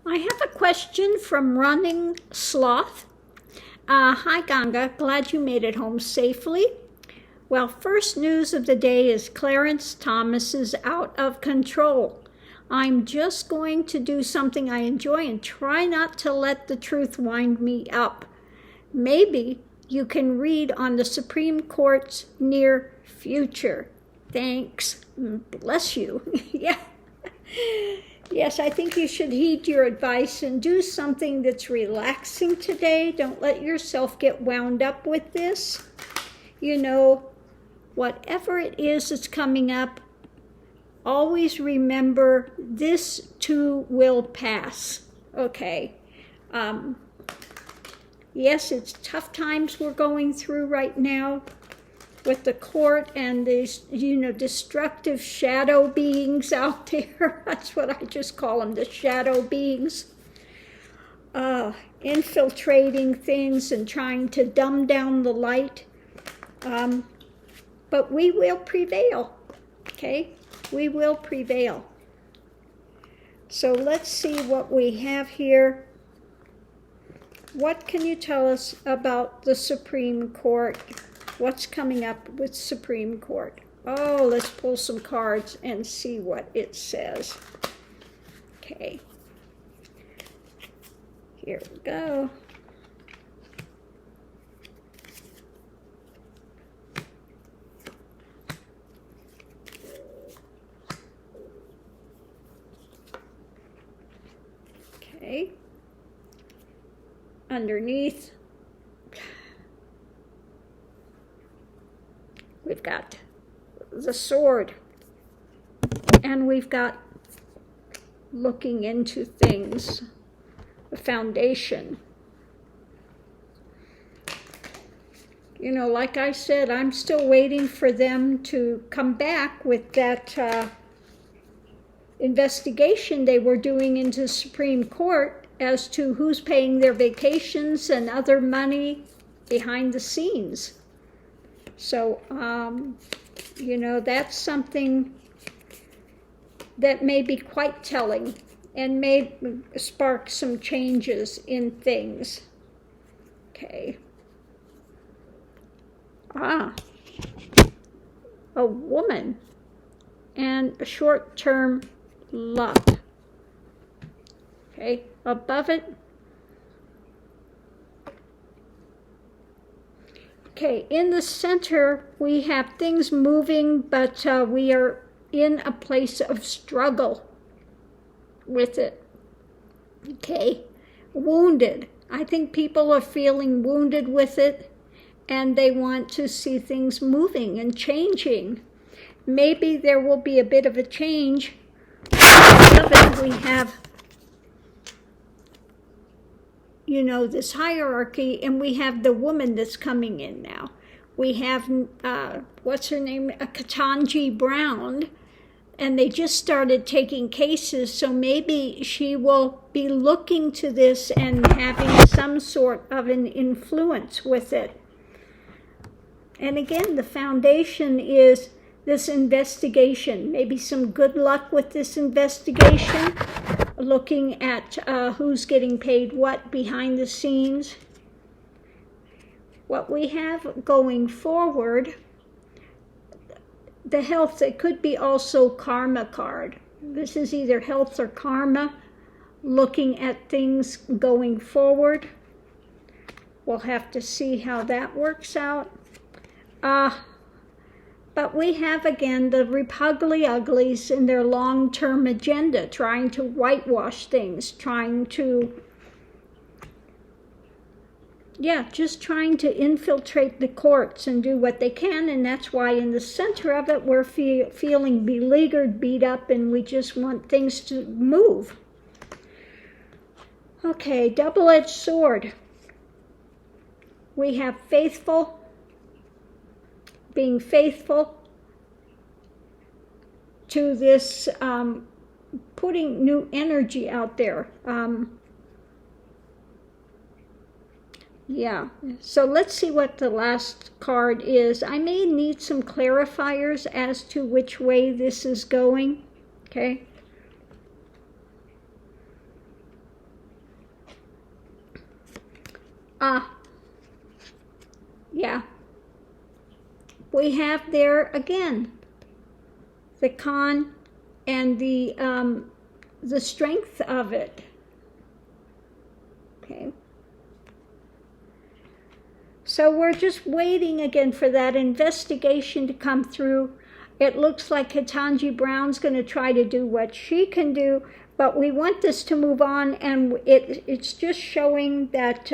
I have a question from Running Sloth. Hi, Ganga. Glad you made it home safely. Well, first news of the day is Clarence Thomas is out of control. I'm just going to do something I enjoy and try not to let the truth wind me up. Maybe you can read on the Supreme Court's near future. Thanks. Bless you. Yeah. Yes, I think you should heed your advice and do something that's relaxing today. Don't let yourself get wound up with this. You know, whatever it is that's coming up, always remember this too will pass. Okay. Yes, it's tough times we're going through right now with the court and these, destructive shadow beings out there. That's what I just call them, the shadow beings. Infiltrating things and trying to dumb down the light. But we will prevail, okay? We will prevail. So let's see what we have here. What can you tell us about the Supreme Court? What's coming up with Supreme Court? Oh, let's pull some cards and see what it says. Okay. Here we go. Okay. Underneath, we've got the sword, and we've got looking into things, the foundation. You know, like I said, I'm still waiting for them to come back with that investigation they were doing into the Supreme Court as to who's paying their vacations and other money behind the scenes. So, that's something that may be quite telling and may spark some changes in things. Okay. A woman and a short-term luck. Okay, above it. Okay, in the center, we have things moving, but we are in a place of struggle with it. Okay, wounded. I think people are feeling wounded with it, and they want to see things moving and changing. Maybe there will be a bit of a change. Above it, we have this hierarchy, and we have the woman that's coming in now. We have, what's her name, Ketanji Brown, and they just started taking cases, so maybe she will be looking to this and having some sort of an influence with it. And again, the foundation is this investigation. Maybe some good luck with this investigation. Looking at who's getting paid what behind the scenes. What we have going forward, the health, it could be also karma card. This is either health or karma, looking at things going forward. We'll have to see how that works out. But we have, again, the Repugly Uglies in their long-term agenda, trying to whitewash things, trying to infiltrate the courts and do what they can, and that's why in the center of it, we're feeling beleaguered, beat up, and we just want things to move. Okay, double-edged sword. We have faithful, being faithful to this, putting new energy out there. So let's see what the last card is. I may need some clarifiers as to which way this is going. Okay. Yeah. We have there again the con and the strength of it. Okay. So we're just waiting again for that investigation to come through. It looks like Ketanji Brown's going to try to do what she can do, but we want this to move on, and it's just showing that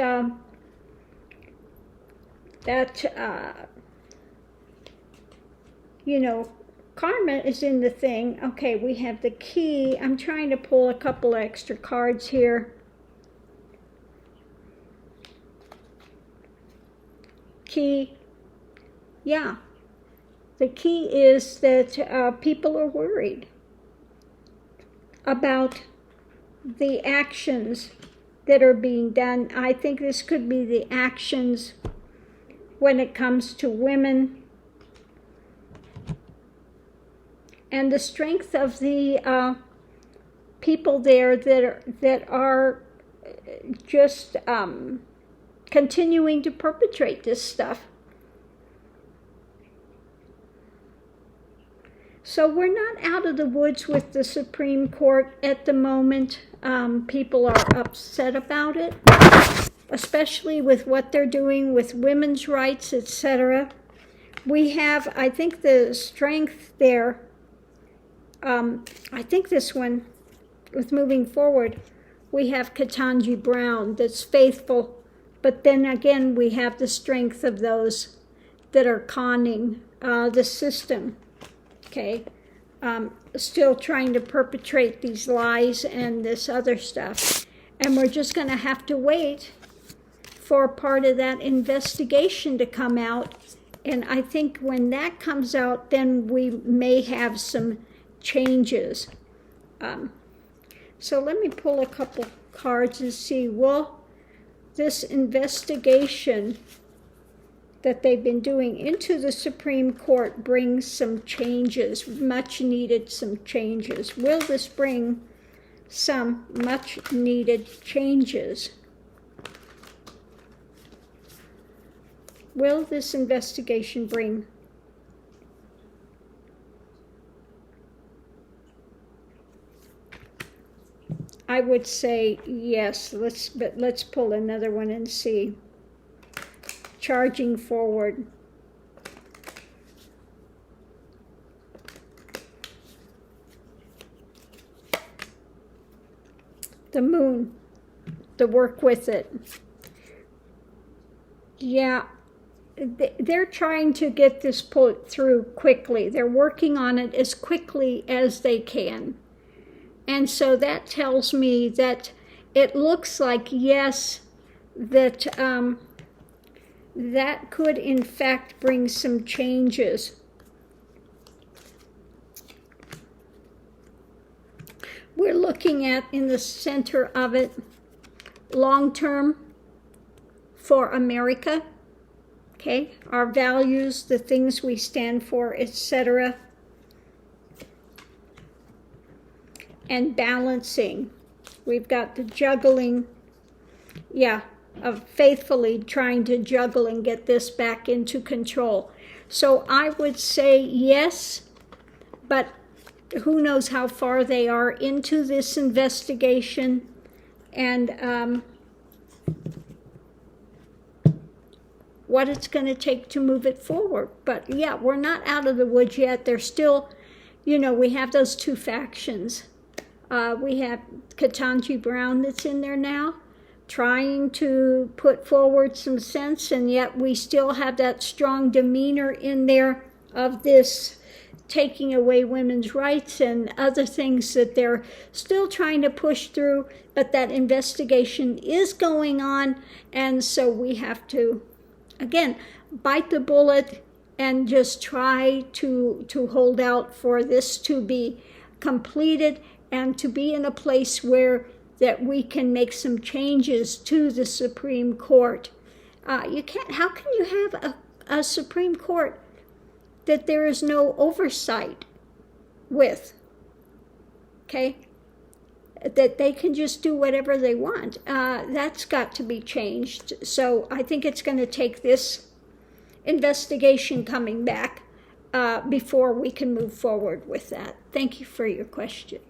you know, karma is in the thing. Okay, we have the key. I'm trying to pull a couple extra cards here. Key. Yeah. The key is that people are worried about the actions that are being done. I think this could be the actions when it comes to women, and the strength of the people there that are just continuing to perpetrate this stuff. So we're not out of the woods with the Supreme Court at the moment. People are upset about it, especially with what they're doing with women's rights, etc. We have, I think, the strength there. I think this one, with moving forward, we have Ketanji Brown that's faithful, but then again we have the strength of those that are conning the system. Okay, still trying to perpetrate these lies and this other stuff. And we're just going to have to wait for part of that investigation to come out. And I think when that comes out, then we may have some changes. So let me pull a couple cards and see, will this investigation that they've been doing into the Supreme Court bring some changes, much needed some changes? Will this bring some much needed changes? Will this investigation bring? I would say yes. Let's pull another one and see. Charging forward. The moon, the work with it. Yeah, they're trying to get this put through quickly. They're working on it as quickly as they can. And so that tells me that it looks like, yes, that that could in fact bring some changes. We're looking at, in the center of it, long term for America, okay, our values, the things we stand for, etc. And balancing. We've got the juggling, yeah, of faithfully trying to juggle and get this back into control. So I would say yes, but who knows how far they are into this investigation and what it's going to take to move it forward. But yeah, we're not out of the woods yet. There's still, you know, we have those two factions. We have Ketanji Brown that's in there now, trying to put forward some sense, and yet we still have that strong demeanor in there of this taking away women's rights and other things that they're still trying to push through, but that investigation is going on, and so we have to, again, bite the bullet and just try to hold out for this to be completed and to be in a place where that we can make some changes to the Supreme Court. You can't, how can you have a Supreme Court that there is no oversight with? Okay? that they can just do whatever they want. That's got to be changed. So I think it's going to take this investigation coming back before we can move forward with that. Thank you for your question.